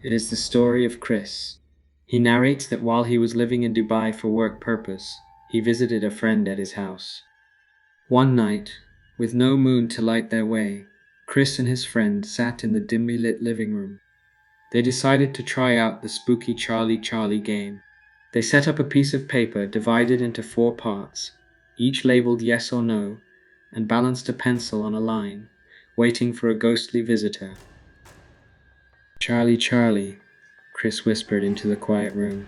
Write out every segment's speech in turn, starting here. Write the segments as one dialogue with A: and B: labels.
A: It is the story of Chris. He narrates that while he was living in Dubai for work purpose, he visited a friend at his house. One night, with no moon to light their way, Chris and his friend sat in the dimly lit living room. They decided to try out the spooky Charlie Charlie game. They set up a piece of paper divided into 4 parts, each labeled yes or no, and balanced a pencil on a line, waiting for a ghostly visitor. "Charlie, Charlie," Chris whispered into the quiet room.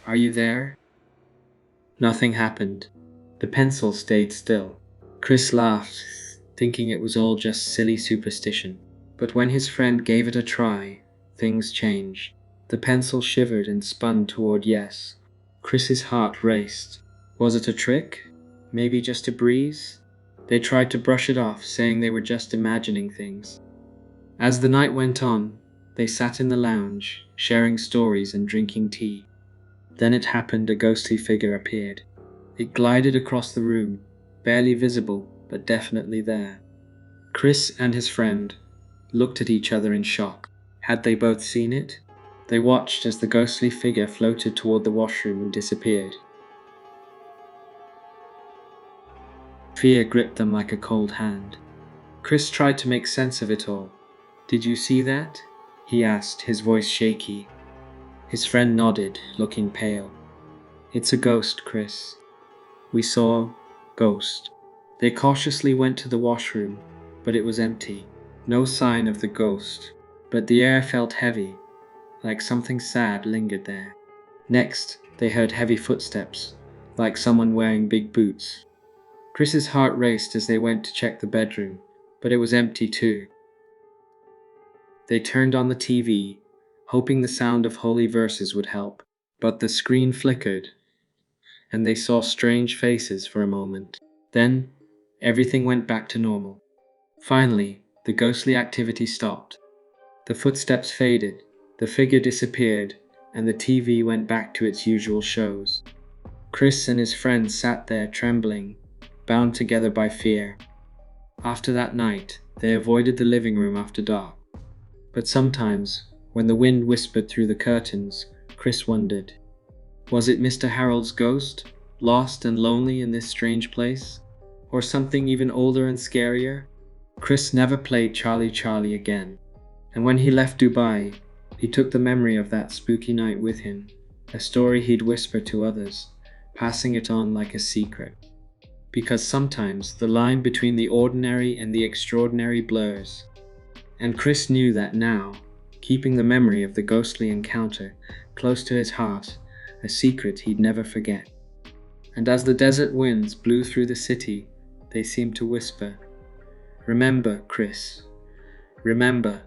A: "Are you there?" Nothing happened. The pencil stayed still. Chris laughed, thinking it was all just silly superstition. But when his friend gave it a try, things changed. The pencil shivered and spun toward yes. Chris's heart raced. Was it a trick? Maybe just a breeze? They tried to brush it off, saying they were just imagining things. As the night went on, they sat in the lounge, sharing stories and drinking tea. Then it happened. A ghostly figure appeared. It glided across the room, barely visible, but definitely there. Chris and his friend looked at each other in shock. Had they both seen it? They watched as the ghostly figure floated toward the washroom and disappeared. Fear gripped them like a cold hand. Chris tried to make sense of it all. "Did you see that?" he asked, his voice shaky. His friend nodded, looking pale. "It's a ghost, Chris. We saw ghost." They cautiously went to the washroom, but it was empty. No sign of the ghost, but the air felt heavy, like something sad lingered there. Next, they heard heavy footsteps, like someone wearing big boots. Chris's heart raced as they went to check the bedroom, but it was empty too. They turned on the TV, hoping the sound of holy verses would help, but the screen flickered, and they saw strange faces for a moment. Then, everything went back to normal. Finally, the ghostly activity stopped. The footsteps faded, the figure disappeared, and the TV went back to its usual shows. Chris and his friends sat there trembling, bound together by fear. After that night, they avoided the living room after dark. But sometimes, when the wind whispered through the curtains, Chris wondered, was it Mr. Harold's ghost, lost and lonely in this strange place? Or something even older and scarier? Chris never played Charlie Charlie again. And when he left Dubai, he took the memory of that spooky night with him, a story he'd whisper to others, passing it on like a secret. Because sometimes the line between the ordinary and the extraordinary blurs. And Chris knew that now, keeping the memory of the ghostly encounter close to his heart, a secret he'd never forget. And as the desert winds blew through the city, they seemed to whisper, "Remember, Chris. Remember,